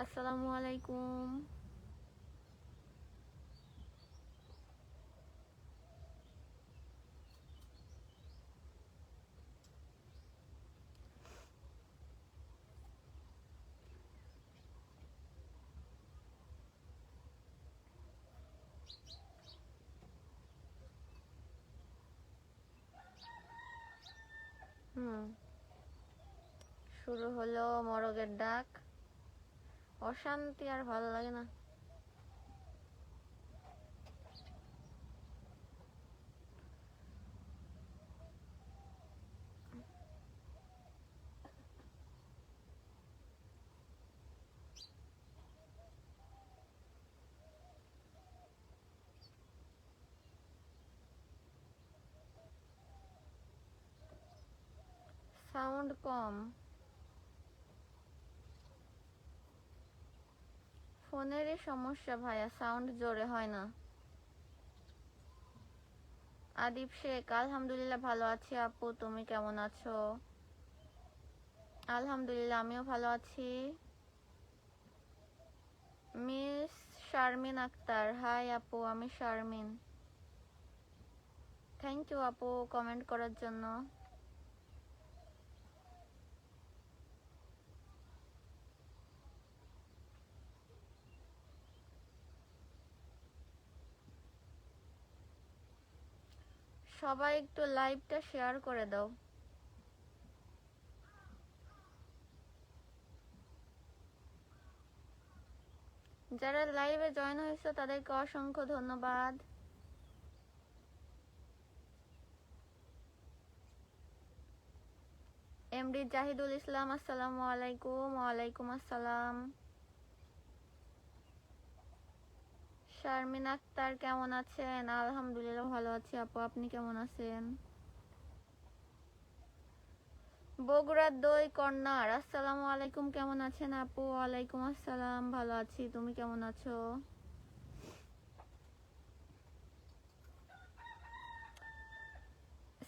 আসসালামু আলাইকুম। শুরু হলো মরগের ডাক। অশান্তি আর ভালো লাগে না। সাউন্ড কম। ফোনেরই সমস্যা ভাইয়া, সাউন্ড জোরে হয় না। আদিব শেখ, আলহামদুলিল্লাহ ভালো আছি আপু, তুমি কেমন আছো? আলহামদুলিল্লাহ আমিও ভালো আছি। মিস শারমিন আক্তার, হাই আপু, আমি শারমিন। থ্যাংক ইউ আপু কমেন্ট করার জন্য। সবাই একটু লাইভটা শেয়ার করে দাও। যারা লাইভে জয়েন হয়েছে তাদেরকে অসংখ্য ধন্যবাদ। এমডি জাহিদুল ইসলাম, আসসালামু আলাইকুম। ওয়ালাইকুম আসসালাম। শারমিন আক্তার কেমন আছেন? আলহামদুলিল্লাহ ভালো আছি আপু, আপনি কেমন আছেন? বগুড়ার দই কর্নার, আসসালামু আলাইকুম, কেমন আছেন আপু? ওয়ালাইকুম আসসালাম, ভালো আছি, তুমি কেমন আছো?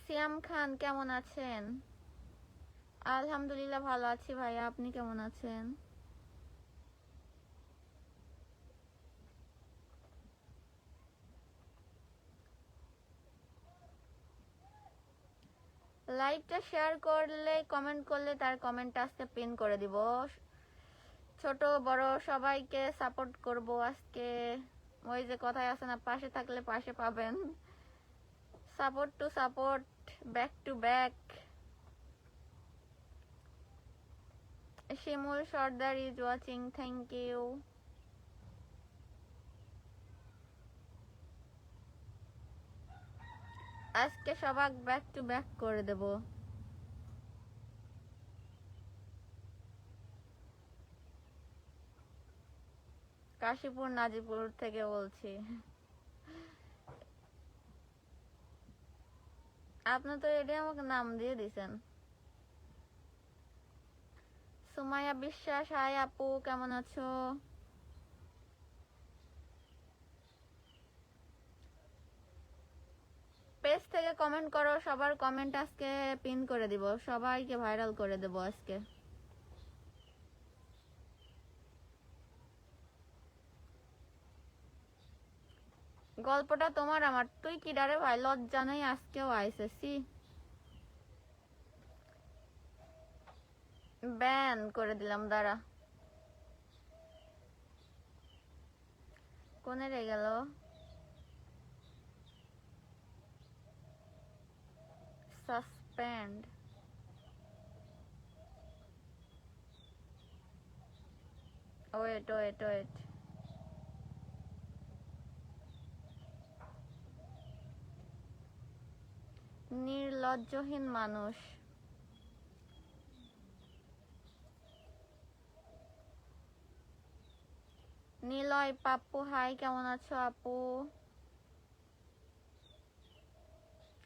সিয়াম খান কেমন আছেন? আলহামদুলিল্লাহ ভালো আছি ভাইয়া, আপনি কেমন আছেন? লাইভটা শেয়ার করলে, কমেন্ট করলে তার কমেন্ট আজকে পিন করে দিব। ছোট বড় সবাইকে সাপোর্ট করব আজকে। ওই যে কথায় আছে না, পাশে থাকলে পাশে পাবেন। Support to support, back to back. Shimul Sardar is watching, thank you. আজকে সবাই ব্যাক টু ব্যাক করে দেব। কাশীপুর নাজিপুর থেকে বলছি। আপনি তো এটি আমাকে নাম দিয়ে দিছেন। সুমাইয়া বিশ্বাস, হাই আপু, কেমন আছো? পেজ থেকে কমেন্ট করো, সবার কমেন্ট আজকে পিন করে দিব, সবাইকে ভাইরাল করে দেব আজকে। গল্পটা তোমার আমার, তুই কি ডারে ভাই, লজ্জা নেই? আজকেও আইসেছি, ব্যান করে দিলাম, দাঁড়া। কোনে রে গেল? সাসপেন্ড। ওয়েট ওয়েট ওয়েট, নির্লজ্জহীন মানুষ। নিলয় পাপ্পু, হাই, কেমন আছো আপু?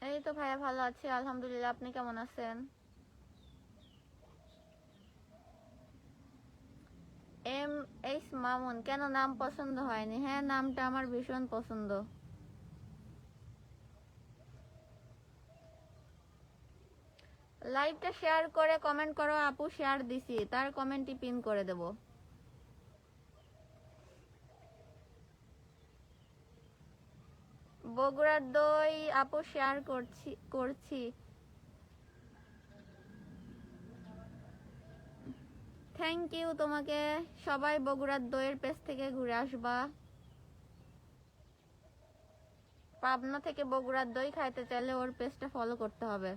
এই তো ভাইয়া ভালো আছি আলহামদুলিল্লাহ, আপনি কেমন আছেন? এম এইচ মামুন, কেন নাম পছন্দ হয়নি? হ্যাঁ, নামটা আমার ভীষণ পছন্দ। লাইভটা শেয়ার করে কমেন্ট করো আপু, শেয়ার দিছি, তার কমেন্টই পিন করে দেব। বগুড়ার দই আপু শেয়ার করছি। থ্যাংক ইউ তোমাকে। সবাই বগুড়ার দইয়ের পেজ থেকে ঘুরে আসবা। পাবনা থেকে বগুড়ার দই খাইতে চাইলে ওর পেজটা ফলো করতে হবে।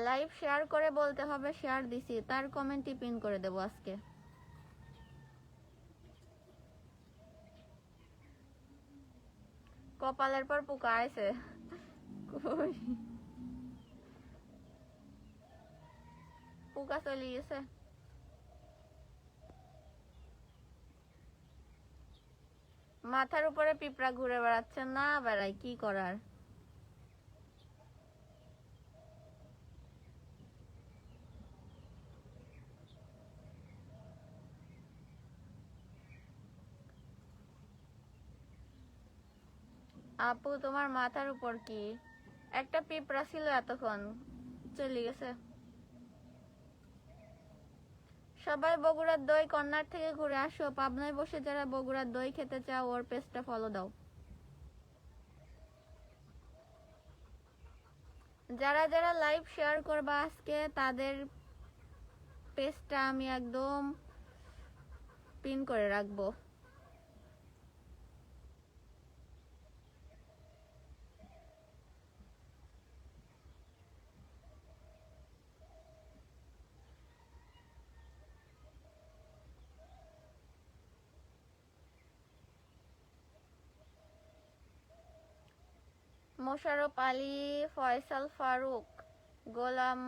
লাইভ শেয়ার করে বলতে হবে শেয়ার দিছি, তার কমেন্টই পিন করে দেব আজকে। কপালের পর পোকা আইছে। কই পোকা চলে গেছে। মাথার উপরে পিঁপড়া ঘুরে বেড়াচ্ছে, না বেড়াই কি করার। আপু তোমার মাথার উপর কি? একটা পিঁপড়া ছিল এতক্ষণ, চলে গেছে। সবাই বগুড়ার দই কর্নার থেকে ঘুরে আসো। পাবনায় বসে যারা বগুড়ার দই খেতে চাও ওর পেজটা ফলো দাও। যারা যারা লাইভ শেয়ার করবা আজকে তাদের পেজটা আমি একদম পিন করে রাখবো। Mosharraf Ali, Faisal Faruk, Golam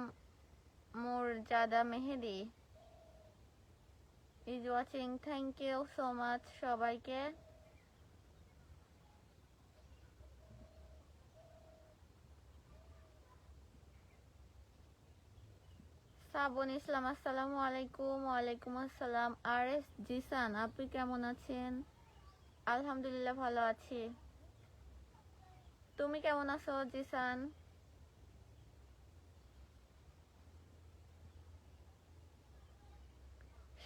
Murjada Mehedi is watching. Thank you so much সবাইকে। শ্রাবণ ইসলাম, আসসালামু আলাইকুম। ওয়ালাইকুম আসসালাম। আর এস জিসান, আপনি কেমন আছেন? আলহামদুলিল্লাহ ভালো আছি। তুমি কেমন আছো জিসান?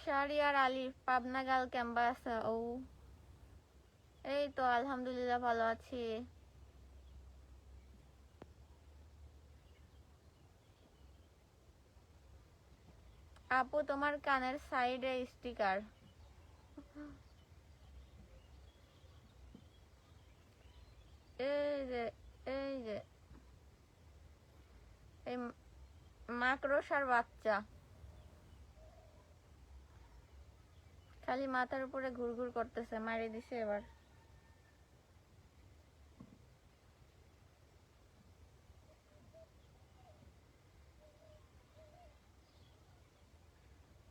শারিয়ার আলিফ, পাবনা গার্ল ক্যাম্পাস। ও এই তো আলহামদুলিল্লাহ ভালো আছি। আপু তোমার কানের সাইডে স্টিকার। এই যে এই যে এই মাকড়সার বাচ্চা খালি মাথার উপরে ঘুরঘুর করতেছে, মারি দিছে এবার।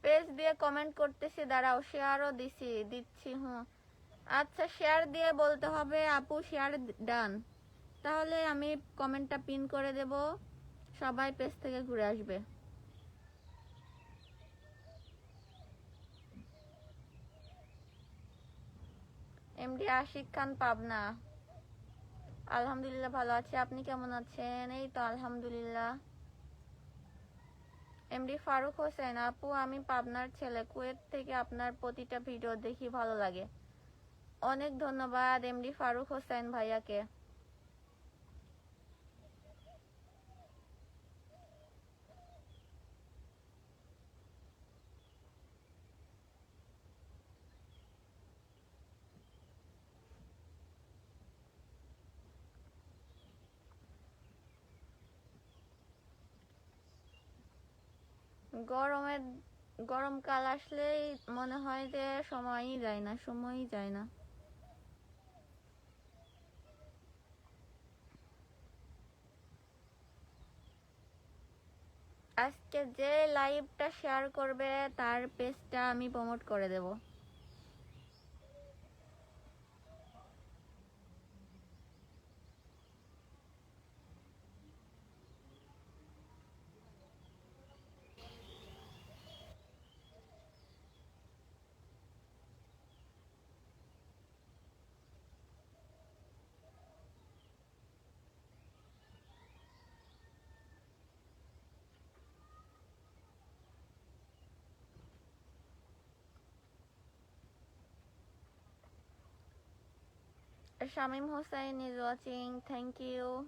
পেজ দিয়ে কমেন্ট করতেছি, দাঁড়াও শেয়ারও দিচ্ছি। আচ্ছা শেয়ার দিয়ে বলতে হবে আপু শেয়ার ডান, তাহলে আমি কমেন্টটা পিন করে দেব, সবাই পেজ থেকে ঘুরে আসবে। এমডি আশিক খান, পাবনা। আলহামদুলিল্লাহ ভালো আছি, আপনি কেমন আছেন? এই তো আলহামদুলিল্লাহ। এমডি ফারুক হোসেন, আপু আমি পাবনার ছেলে, কুয়েত থেকে আপনার প্রতিটা ভিডিও দেখি, ভালো লাগে। অনেক ধন্যবাদ এমডি ফারুক হোসেন ভাইয়াকে। গরমের গরমকাল আসলেই মনে হয় যে সময়ই যায় না। আজকে যে লাইভটা শেয়ার করবে তার পেজটা আমি প্রমোট করে দেব। Shamim Hussain is watching, thank you.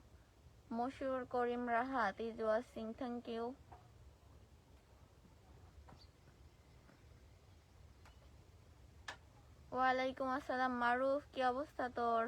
Moshur Korim Rahat is watching, thank you. ওয়ালাইকুম আসসালাম মারুফ, কি অবস্থা তোর?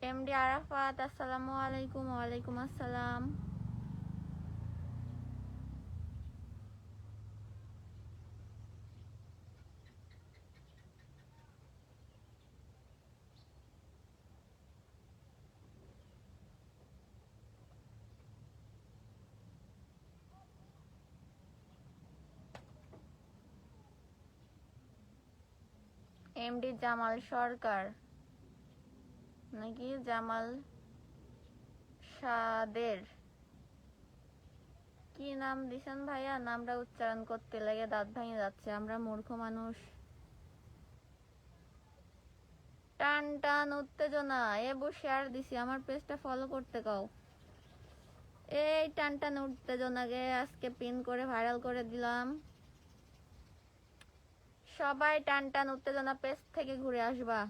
এমডি আরাফাত আসসালামু আলাইকুম। ওয়ালাইকুম আসসালাম। এমডি জামাল সরকার নাকি জামাল সাদের, কি নাম দিছেন ভাইয়া? নামটা উচ্চারণ করতে লাগে দাঁত ভেঙে যাচ্ছে, আমরা মূর্খ মানুষ। টান টান উত্তেজনা, এবু শেয়ার দিছি, আমার পেজটা ফলো করতে কও। এই টান টান উত্তেজনাকে আজকে পিন করে ভাইরাল করে দিলাম। সবাই টান টান উত্তেজনা পেজ থেকে ঘুরে আসবা।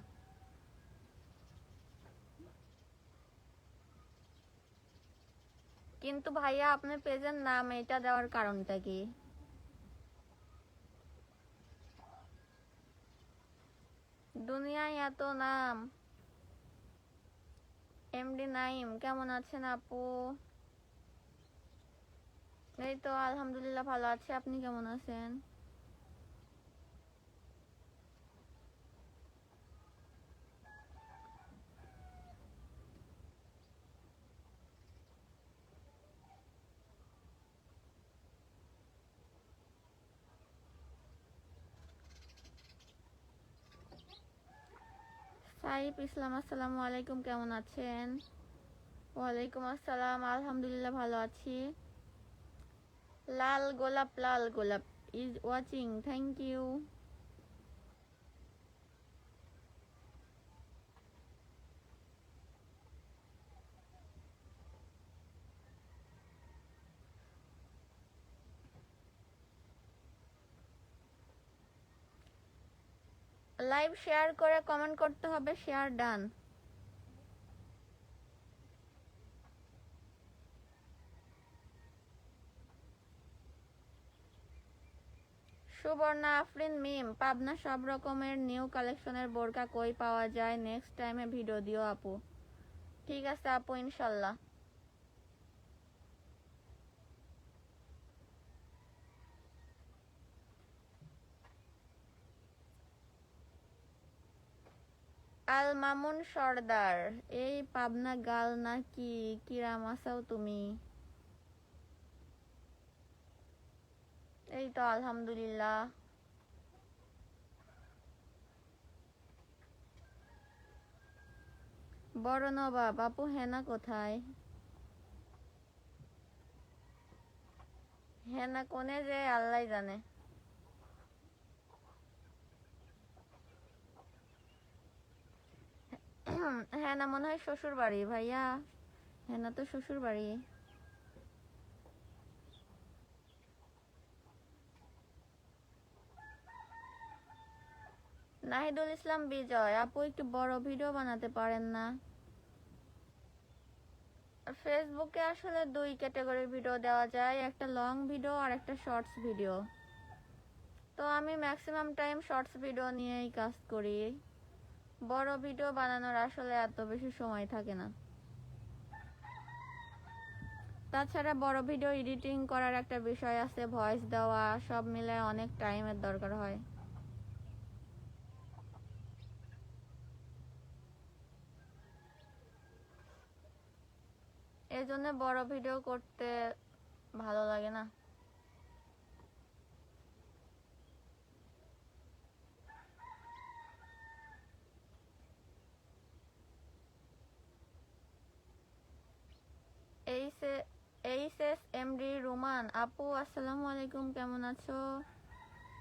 কিন্তু ভাইয়া আপনার পেজের নাম এটা দেওয়ার কারণটা কি? দুনিয়ায় এত নাম। এমডি নাইম কেমন আছেন আপু? এই তো আলহামদুলিল্লাহ ভালো আছি, আপনি কেমন আছেন? সাইফ ইসলাম আসসালামু আলাইকুম, কেমন আছেন? ওয়ালাইকুম আসসালাম, আলহামদুলিল্লাহ ভালো আছি। Lal Golap is watching, thank you. Live share করে কমেন্ট করতে হবে, শেয়ার ডান। সুবর্ণা আফরিন মিম, পাবনা সব রকমের নিউ কালেকশনের বোরকা কই পাওয়া যায়? নেক্সট টাইমে ভিডিও দিও আপু। ঠিক আছে আপু, ইনশাল্লাহ। আল মামুন সর্দার, এই পাবনা গাল নাকি কিরাম আসাও তুমি? এই তো আলহামদুলিল্লাহ। বড় নবাব আপু, হেনা কোথায়? হেনা কোনে যে আল্লাহ জানে। হেনা মনে হয় শ্বশুর বাড়ি ভাইয়া, হেনা তো শ্বশুর বাড়ি। নাহিদুল ইসলাম বিজয়, আপু একটু বড় ভিডিও বানাতে পারেন না? ফেসবুকে আসলে দুই ক্যাটাগরির ভিডিও দেওয়া যায়, একটা লং ভিডিও আর একটা শর্টস ভিডিও। তো আমি ম্যাক্সিমাম টাইম শর্টস ভিডিও নিয়েই কাজ করি, বড় ভিডিও বানানোর আসলে এত বেশি সময় থাকে না। তাছাড়া বড় ভিডিও এডিটিং করার একটা বিষয় আছে, ভয়েস দেওয়া, সব মিলে অনেক টাইমের দরকার হয়। এজন্য বড় ভিডিও করতে ভালো লাগে না। এইচএস এমডি রুমান, আপু আসসালামু আলাইকুম, কেমন আছো?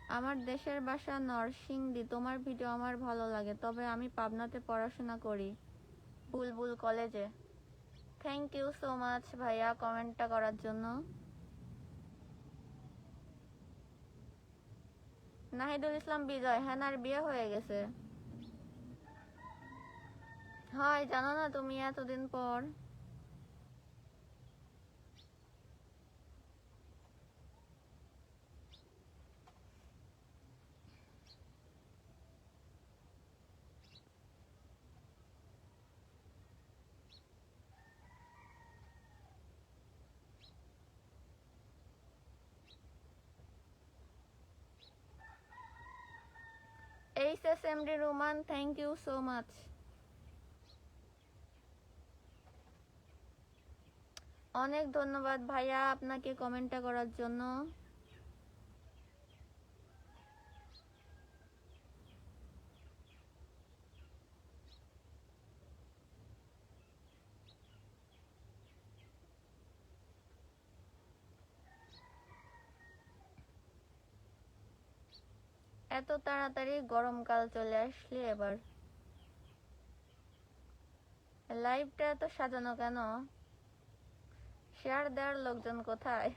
আমার দেশের বাসা নরসিংদী। তোমার ভিডিও আমার ভালো লাগে, তবে আমি পাবনাতে পড়াশোনা করি, বুলবুল কলেজে। থ্যাংক ইউ সো মাচ ভাইয়া কমেন্টটা করার জন্য। নাহিদুল ইসলাম বিজয়, হেনার বিয়ে হয়ে গেছে। হয় জানো না তুমি এতদিন পর। HSMD Roman, thank you so much. অনেক ধন্যবাদ ভাইয়া আপনাকে কমেন্টটা করার জন্য। এত তাড়াতাড়ি গরমকাল চলে আসলে এবার। লাইভটা এত সাজানো কেন? শেয়ার দেওয়ার লোকজন কোথায়?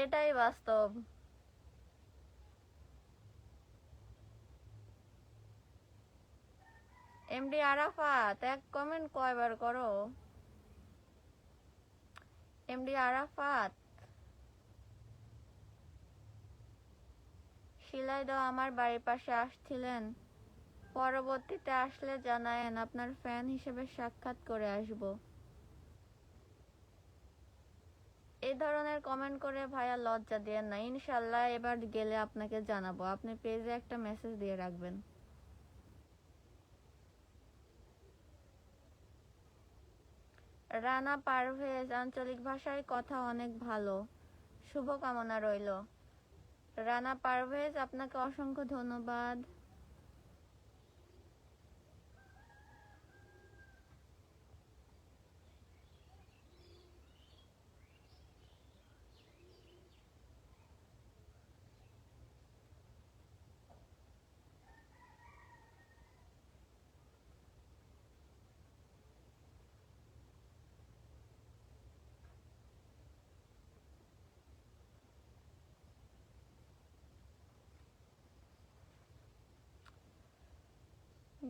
এটাই বাস্তব। এমডি আরাফাত, এক কমেন্ট কয়বার করো? এমডি আরাফাত, শিলাইদহ আমার বাড়ির পাশে আসছিলেন, পরবর্তীতে আসলে জানায়েন, আপনার ফ্যান হিসেবে সাক্ষাৎ করে আসব। এই ধরনের কমেন্ট করে ভাইয়া লজ্জা দিয়েন না। ইনশাল্লাহ এবার গেলে আপনাকে জানাবো, আপনি পেজে একটা মেসেজ দিয়ে রাখবেন। রানা পারভেজ, আঞ্চলিক ভাষায় কথা অনেক ভালো, শুভকামনা রইল। রানা পারভেজ, আপনাকে অসংখ্য ধন্যবাদ।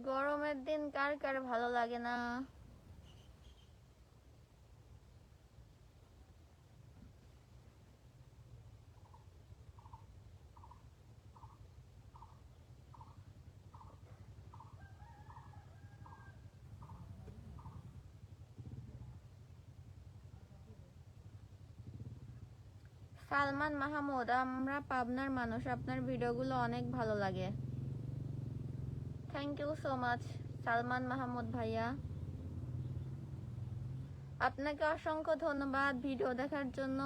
গরমের দিন কার কার ভালো লাগে না? সালমান মাহমুদ, আমরা পাবনার মানুষ, আপনার ভিডিওগুলো অনেক ভালো লাগে। Thank you so much Salman Mahmud ভাইয়া, আপনাকে অসংখ্য ধন্যবাদ ভিডিও দেখার জন্য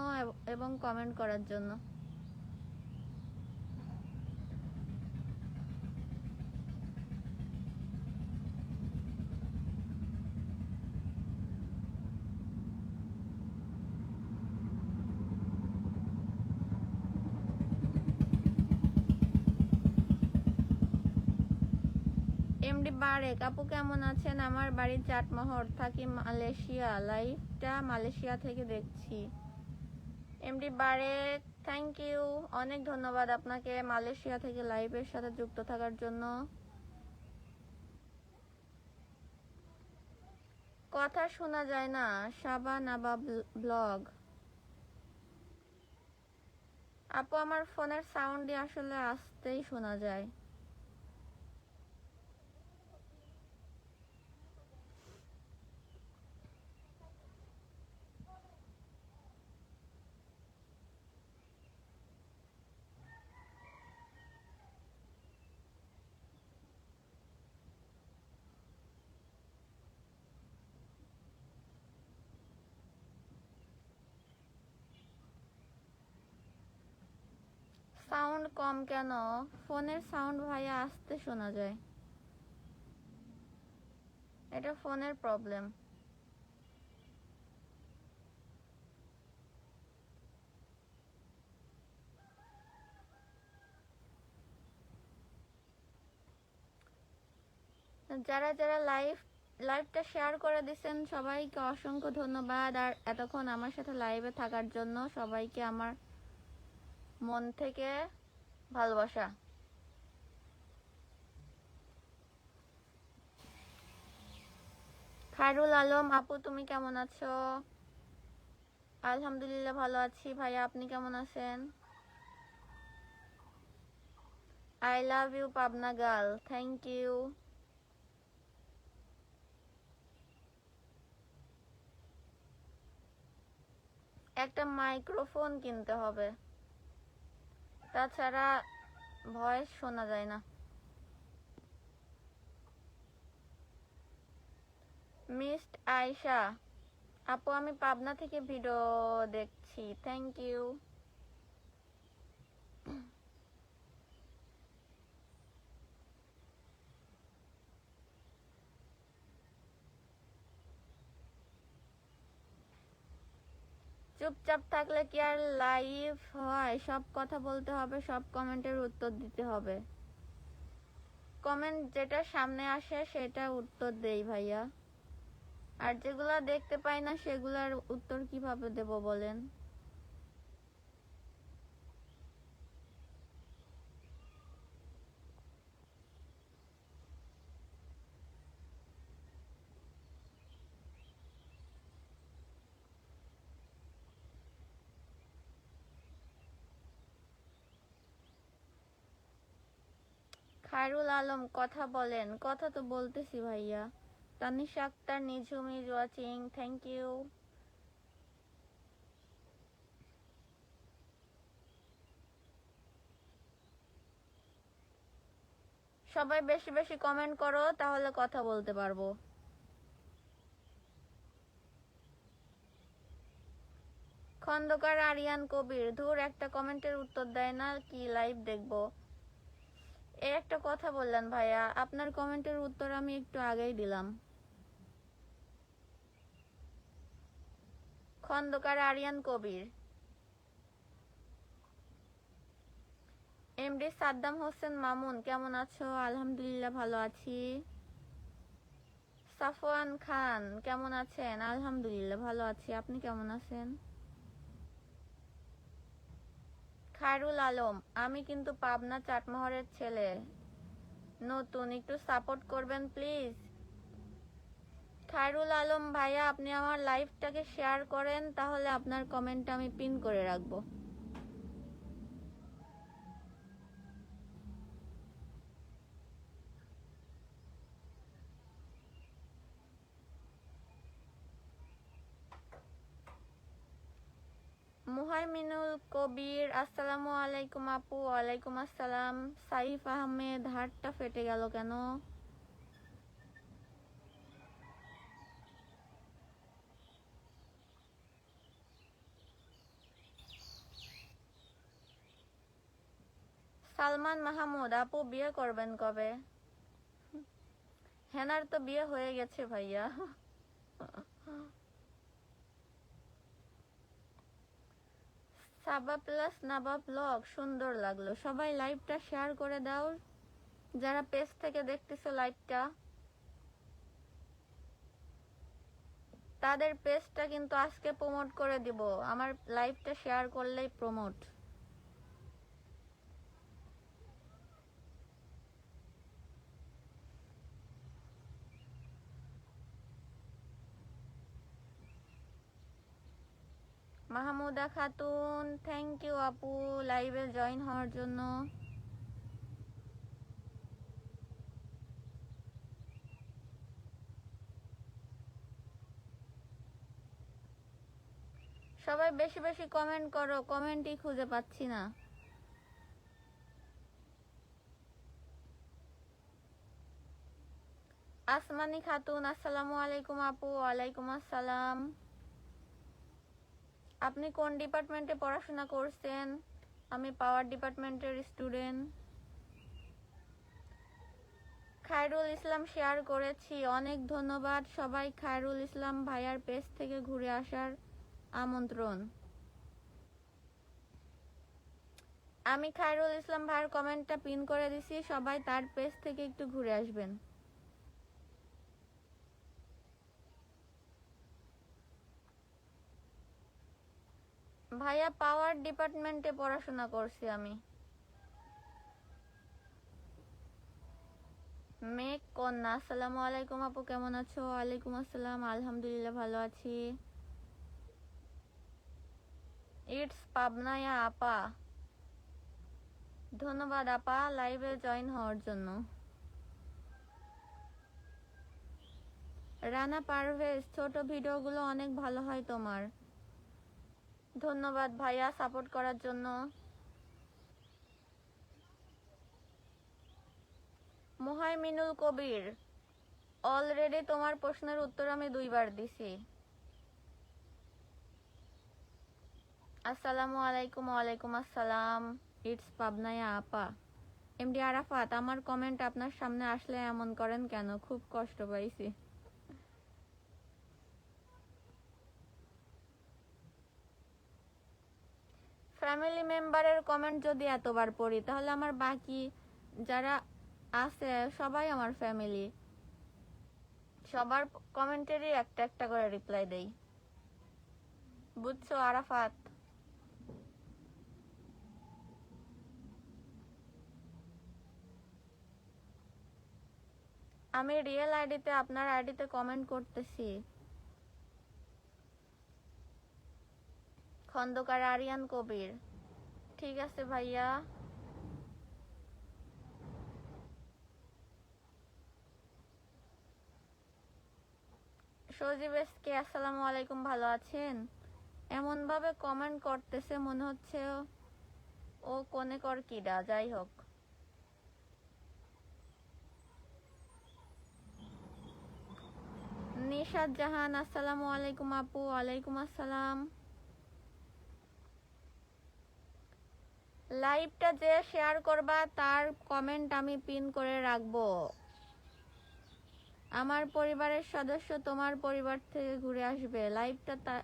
এবং কমেন্ট করার জন্য। এমডি বারেক, আপু কেমন আছেন? আমার বাড়ি চাটমোহর, থাকি মালয়েশিয়া, লাইভটা মালয়েশিয়া থেকে দেখছি। এমডি বারেক, থ্যাংক ইউ, অনেক ধন্যবাদ আপনাকে মালয়েশিয়া থেকে লাইভের সাথে যুক্ত থাকার জন্য। কথা শোনা যায় না, সাবা নাবা ব্লগ। আপু আমার ফোনের সাউন্ডই আসলে আসতেই শোনা যায়। সাউন্ড কম কেন? ফোনের সাউন্ড ভাইয়া আসতে শোনা যায়, এটা ফোনের প্রবলেম। যারা যারা লাইভটা শেয়ার করে দিচ্ছেন সবাইকে অসংখ্য ধন্যবাদ। আর এতক্ষণ আমার সাথে লাইভে থাকার জন্য সবাইকে আমার মন থেকে ভালোবাসা। খায়রুল আলম আপু, তুমি কেমন আছো? আলহামদুলিল্লাহ ভালো আছি ভাইয়া, আপনি কেমন আছেন? I love you Pabna girl, thank you. একটা মাইক্রোফোন কিনতে হবে, তাছাড়া ভয়েস শোনা যায় না। মিস্ট আয়শা আপু, আমি পাবনা থেকে ভিডিও দেখছি, থ্যাংক ইউ। চুপচাপ থাকলে কি আর লাইভ হয়? সব কথা বলতে হবে, সব কমেন্টের উত্তর দিতে হবে। কমেন্ট যেটা সামনে আসে সেটা উত্তর দেই ভাইয়া, আর যেগুলা দেখতে পাই না সেগুলার উত্তর কিভাবে দেব বলেন? খায়রুল আলম কথা বলেন। কথা তো বলতেছি ভাইয়া। তানিশা আক্তার নিঝুম ইজ ওয়াচিং, থ্যাংক ইউ। সবাই বেশি বেশি কমেন্ট করো, তাহলে কথা বলতে পারবো। খন্দকার আরিয়ান কবির, ধুর একটা কমেন্টের উত্তর দেয় না, কি লাইভ দেখবো? এই একটা কথা বললেন ভাইয়া, আপনার কমেন্টের উত্তর আমি একটু আগেই দিলাম। খন্দকার আরিয়ান কবির। এমডি সাদ্দাম হোসেন মামুন, কেমন আছো? আলহামদুলিল্লাহ ভালো আছি। সাফওয়ান খান, কেমন আছেন? আলহামদুলিল্লাহ ভালো আছি, আপনি কেমন আছেন? খায়রুল আলম, আমি কিন্তু পাবনা চাটমোহরের ছেলে, নতুন, একটু সাপোর্ট করবেন প্লিজ। খায়রুল আলম ভাইয়া, আপনি আমার লাইভটাকে শেয়ার করেন, তাহলে আপনার কমেন্টটা আমি পিন করে রাখবো। মুহাইমিনুল কবির, আসসালামু আলাইকুম আপু। ওয়ালাইকুম আসসালাম। সাইফ আহমেদ, হাতটা ফেটে গেল কেন? সালমান মাহমুদ, আপু বিয়ে করবেন কবে? হেনার তো বিয়ে হয়ে গেছে ভাইয়া। সাবা প্লাস নাবা ব্লগ, সুন্দর লাগলো। সবাই লাইভটা শেয়ার করে দাও, যারা পেজ থেকে দেখতেছো লাইভটা, তাদের পেজটা কিন্তু আজকে প্রমোট করে দিব। আমার লাইভটা শেয়ার করলেই promote. Mahmuda Khatun, thank you আপু লাইভে জয়েন হওয়ার জন্য। সবাই বেশি বেশি কমেন্ট করো, কমেন্টই খুঁজে পাচ্ছি না। আসমানি খাতুন, আসসালামু আলাইকুম আপু। ওয়ালাইকুম আসসালাম। আপনি কোন ডিপার্টমেন্টে পড়াশোনা করছেন? আমি পাওয়ার ডিপার্টমেন্টের স্টুডেন্ট। খায়রুল ইসলাম শেয়ার করেছি, অনেক ধন্যবাদ। সবাই খায়রুল ইসলাম ভাইয়ার পেজ থেকে ঘুরে আসার আমন্ত্রণ। আমি খায়রুল ইসলাম ভাইয়ের কমেন্টটা পিন করে দিছি, সবাই তার পেজ থেকে একটু ঘুরে আসবেন। ভাইয়া পাওয়ার ডিপার্টমেন্টে পড়াশোনা করছি আমি। মেঘ কন্যা, আসসালামু আলাইকুম আপু, কেমন আছো? ওয়ালাইকুম আসসালাম, আলহামদুলিল্লাহ ভালো আছি। ইটস পাবনায়া আপা, ধন্যবাদ আপা লাইভে জয়েন হওয়ার জন্য। রানা পারভেজ, ছোট ভিডিওগুলো অনেক ভালো হয় তোমার। ধন্যবাদ ভাইয়া সাপোর্ট করার জন্য। মুহাইমিনুল কবির, অলরেডি তোমার প্রশ্নের উত্তর আমি 2 বার দিছি। আসসালামু আলাইকুম। ওয়ালাইকুম আসসালাম। ইটস পাবনায়া আপা। এমডি আরাফাত, আমার কমেন্ট আপনার সামনে আসলে এমন করেন কেন? খুব কষ্ট পাইছি। ফ্যামিলি মেম্বারের কমেন্ট যদি এতবার পড়ি তাহলে আমার বাকি যারা আছে সবাই আমার ফ্যামিলি, সবার কমেন্টেরই একটা একটা করে রিপ্লাই দেই, বুঝছো আরাফাত? আমি রিয়েল আইডিতে আপনার আইডিতে কমেন্ট করতেছি। খন্দকার আরিয়ান কবির, ঠিক আছে ভাইয়া। সজীব এসকে, আসসালামু আলাইকুম, ভালো আছেন? এমন ভাবে কমেন্ট করতেছে মনে হচ্ছে ও কোনে কর কিডা, যাই হোক। নিশাদ জাহান, আসসালামু আলাইকুম আপু। ওয়ালাইকুম আসসালাম। লাইভটা যে শেয়ার করবা তার কমেন্ট আমি পিন করে রাখবো। আমার পরিবারের সদস্য তোমার পরিবার থেকে ঘুরে আসবে, লাইভটা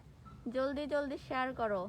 জলদি জলদি শেয়ার করো।